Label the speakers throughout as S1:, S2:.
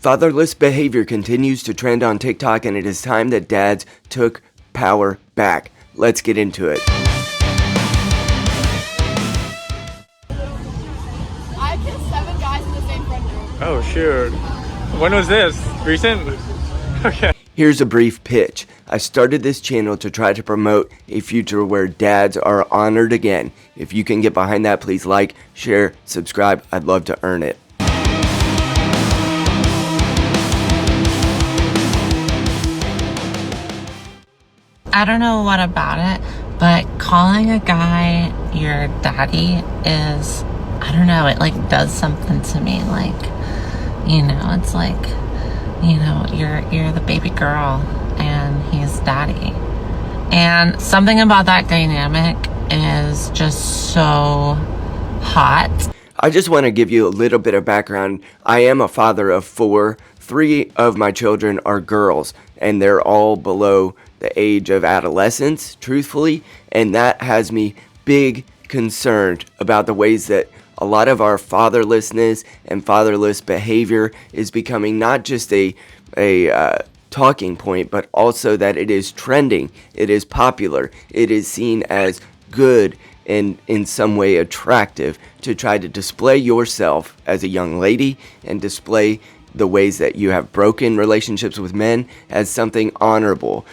S1: Fatherless behavior continues to trend on TikTok, and it is time that dads took power back. Let's get into it.
S2: I kissed 7 guys in the same friend group.
S3: Oh shoot. When was this? Recent? Okay.
S1: Here's a brief pitch. I started this channel to try to promote a future where dads are honored again. If you can get behind that, please like, share, subscribe. I'd love to earn it.
S4: I don't know what about it, but calling a guy your daddy is, I don't know, it like does something to me. Like, you know, it's like, you know, you're the baby girl and he's daddy. And something about that dynamic is just so hot.
S1: I just want to give you a little bit of background. I am a father of 4. 3 of my children are girls, and they're all below the age of adolescence, truthfully, and that has me big concerned about the ways that a lot of our fatherlessness and fatherless behavior is becoming not just a talking point, but also that it is trending, it is popular, it is seen as good and in some way attractive to try to display yourself as a young lady and display the ways that you have broken relationships with men as something honorable.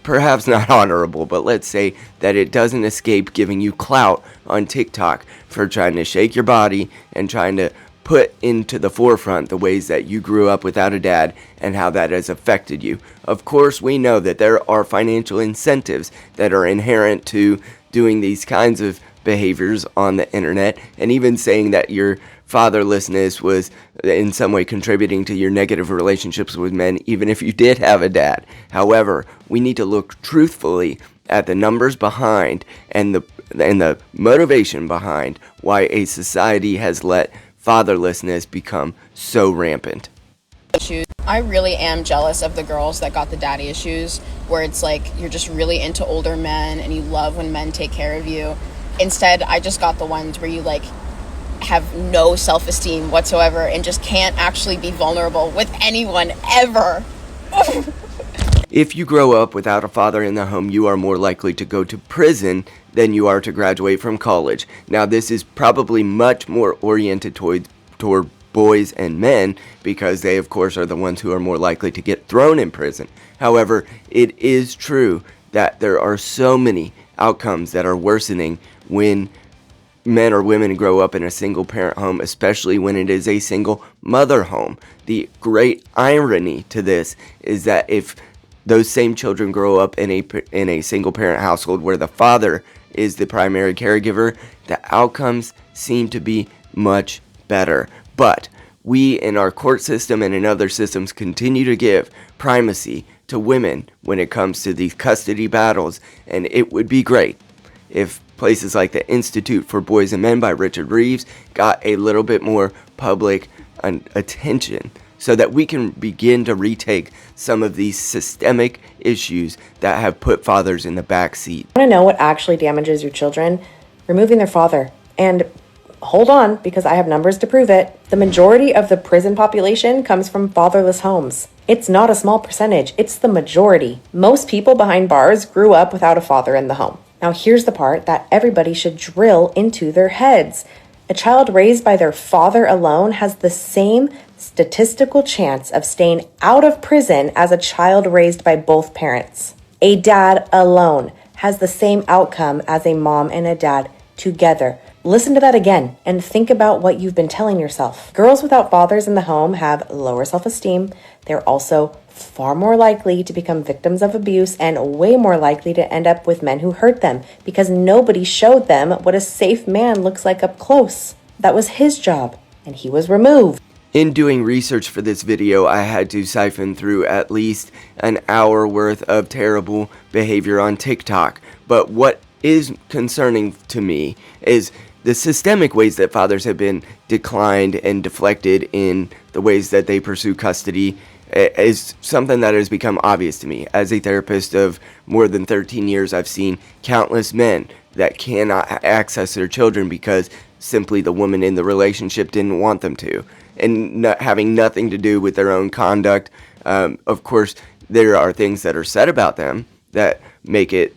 S1: Perhaps not honorable, but let's say that it doesn't escape giving you clout on TikTok for trying to shake your body and trying to put into the forefront the ways that you grew up without a dad and how that has affected you. Of course, we know that there are financial incentives that are inherent to doing these kinds of behaviors on the internet, and even saying that your fatherlessness was in some way contributing to your negative relationships with men, even if you did have a dad. However, we need to look truthfully at the numbers behind and the motivation behind why a society has let fatherlessness become so rampant.
S2: I really am jealous of the girls that got the daddy issues, where it's like you're just really into older men and you love when men take care of you. Instead, I just got the ones where you like have no self-esteem whatsoever and just can't actually be vulnerable with anyone ever.
S1: If you grow up without a father in the home, you are more likely to go to prison than you are to graduate from college. Now, this is probably much more oriented toward boys and men because they, of course, are the ones who are more likely to get thrown in prison. However, it is true that there are so many outcomes that are worsening when men or women grow up in a single parent home, especially when it is a single mother home. The great irony to this is that if those same children grow up in a single parent household where the father is the primary caregiver, the outcomes seem to be much better. But we in our court system and in other systems continue to give primacy to women when it comes to these custody battles, and it would be great if places like the Institute for Boys and Men by Richard Reeves got a little bit more public attention so that we can begin to retake some of these systemic issues that have put fathers in the back seat.
S5: Want to know what actually damages your children? Removing their father. And hold on, because I have numbers to prove it. The majority of the prison population comes from fatherless homes. It's not a small percentage, it's the majority. Most people behind bars grew up without a father in the home. Now here's the part that everybody should drill into their heads. A child raised by their father alone has the same statistical chance of staying out of prison as a child raised by both parents. A dad alone has the same outcome as a mom and a dad together. Listen to that again and think about what you've been telling yourself. Girls without fathers in the home have lower self-esteem. They're also far more likely to become victims of abuse and way more likely to end up with men who hurt them because nobody showed them what a safe man looks like up close. That was his job, and he was removed.
S1: In doing research for this video, I had to siphon through at least an hour worth of terrible behavior on TikTok. But what is concerning to me is the systemic ways that fathers have been declined and deflected in the ways that they pursue custody is something that has become obvious to me. As a therapist of more than 13 years, I've seen countless men that cannot access their children because simply the woman in the relationship didn't want them to. and having nothing to do with their own conduct. Of course, there are things that are said about them that make it,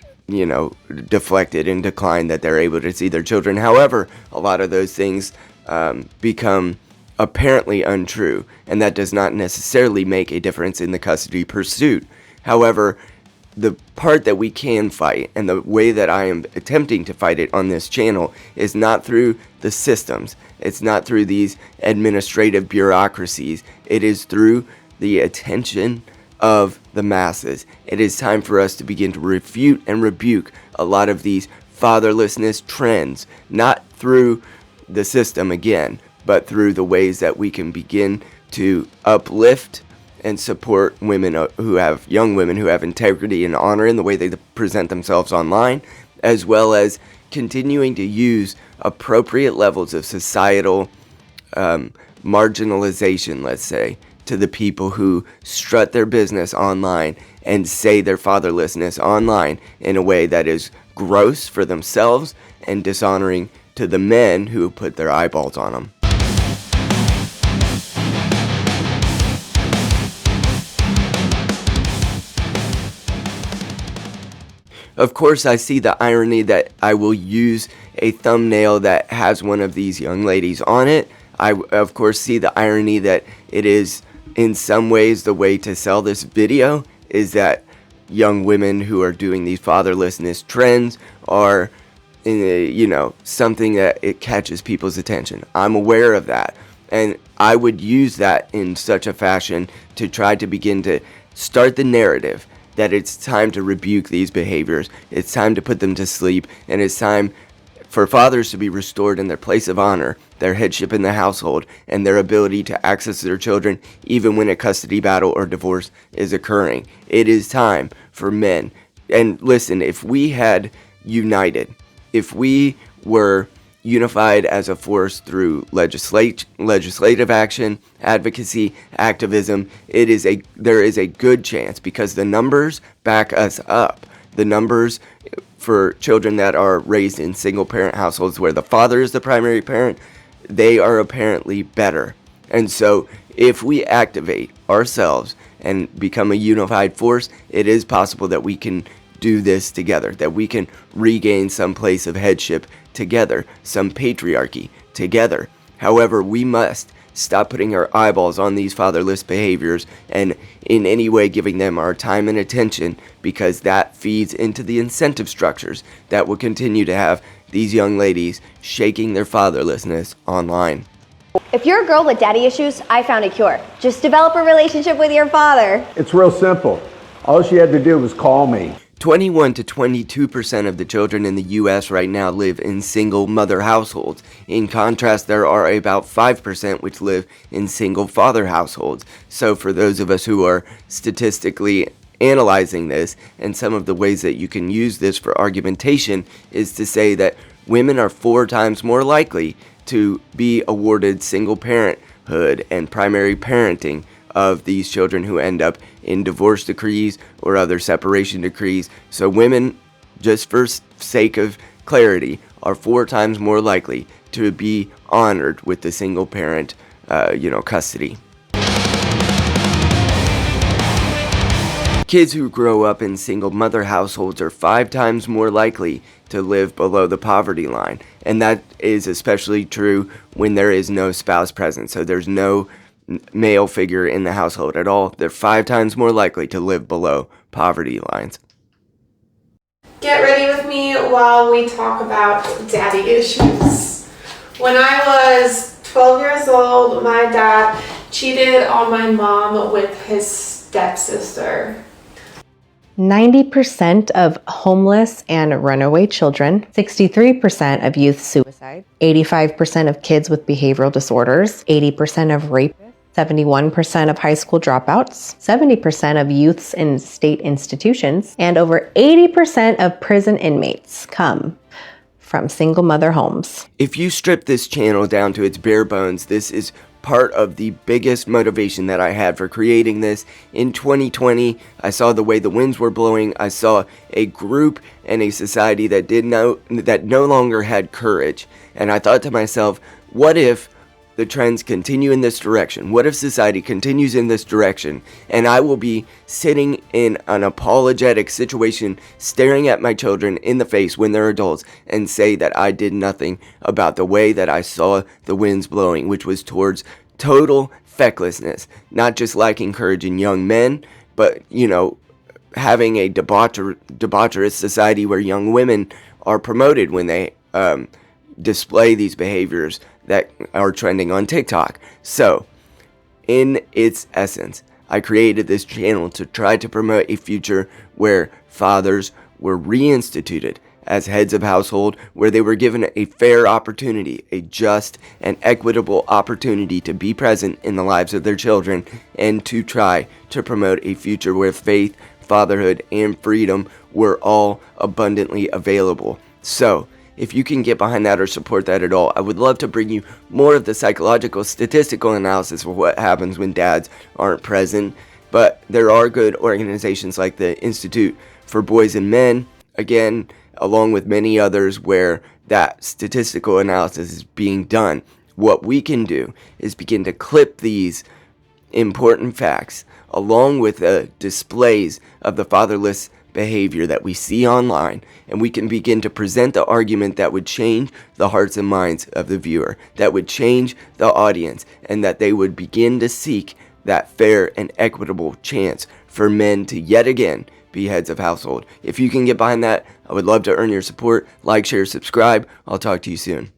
S1: deflected and declined that they're able to see their children. However, a lot of those things become apparently untrue, and that does not necessarily make a difference in the custody pursuit. However, the part that we can fight, and the way that I am attempting to fight it on this channel, is not through the systems. It's not through these administrative bureaucracies. It is through the attention of the masses. It is time for us to begin to refute and rebuke a lot of these fatherlessness trends, not through the system again, but through the ways that we can begin to uplift and support young women who have integrity and honor in the way they present themselves online, as well as continuing to use appropriate levels of societal marginalization, let's say, to the people who strut their business online and say their fatherlessness online in a way that is gross for themselves and dishonoring to the men who put their eyeballs on them. Of course, I see the irony that I will use a thumbnail that has one of these young ladies on it. I, of course, see the irony that it is, in some ways, the way to sell this video is that young women who are doing these fatherlessness trends are, something that it catches people's attention. I'm aware of that. And I would use that in such a fashion to try to begin to start the narrative that it's time to rebuke these behaviors, it's time to put them to sleep, and it's time for fathers to be restored in their place of honor, their headship in the household, and their ability to access their children even when a custody battle or divorce is occurring. It is time for men. And listen, if we had united, if we were unified as a force through legislative action, advocacy, activism, there is a good chance, because the numbers back us up. The numbers for children that are raised in single-parent households where the father is the primary parent, they are apparently better. And so if we activate ourselves and become a unified force, it is possible that we can do this together, that we can regain some place of headship together, some patriarchy together. However, we must stop putting our eyeballs on these fatherless behaviors and in any way giving them our time and attention, because that feeds into the incentive structures that will continue to have these young ladies shaking their fatherlessness online.
S6: If you're a girl with daddy issues, I found a cure. Just develop a relationship with your father.
S7: It's real simple. All she had to do was call me.
S1: 21 to 22% of the children in the U.S. right now live in single mother households. In contrast, there are about 5% which live in single father households. So for those of us who are statistically analyzing this, and some of the ways that you can use this for argumentation is to say that women are 4 times more likely to be awarded single parenthood and primary parenting of these children who end up in divorce decrees or other separation decrees. So women, just for sake of clarity, are 4 times more likely to be honored with the single parent, custody. Kids who grow up in single mother households are 5 times more likely to live below the poverty line. And that is especially true when there is no spouse present. So there's no male figure in the household at all. They're 5 times more likely to live below poverty lines.
S8: Get ready with me while we talk about daddy issues. When I was 12 years old, my dad cheated on my mom with his stepsister.
S5: 90% of homeless and runaway children, 63% of youth suicide, 85% of kids with behavioral disorders, 80% of rapists, 71% of high school dropouts, 70% of youths in state institutions, and over 80% of prison inmates come from single mother homes.
S1: If you strip this channel down to its bare bones, this is part of the biggest motivation that I had for creating this. In 2020, I saw the way the winds were blowing. I saw a group and a society that no longer had courage. And I thought to myself, what if the trends continue in this direction? What if society continues in this direction and I will be sitting in an apologetic situation staring at my children in the face when they're adults and say that I did nothing about the way that I saw the winds blowing, which was towards total fecklessness, not just lacking courage in young men, but, having a debaucherous society where young women are promoted when they display these behaviors that are trending on TikTok. So, in its essence, I created this channel to try to promote a future where fathers were reinstituted as heads of household, where they were given a fair opportunity, a just and equitable opportunity to be present in the lives of their children, and to try to promote a future where faith, fatherhood, and freedom were all abundantly available. So, if you can get behind that or support that at all, I would love to bring you more of the psychological, statistical analysis of what happens when dads aren't present. But there are good organizations like the Institute for Boys and Men, again, along with many others where that statistical analysis is being done. What we can do is begin to clip these important facts along with the displays of the fatherless behavior that we see online, and we can begin to present the argument that would change the hearts and minds of the viewer, that would change the audience, and that they would begin to seek that fair and equitable chance for men to yet again be heads of household. If you can get behind that, I would love to earn your support. Like, share, subscribe. I'll talk to you soon.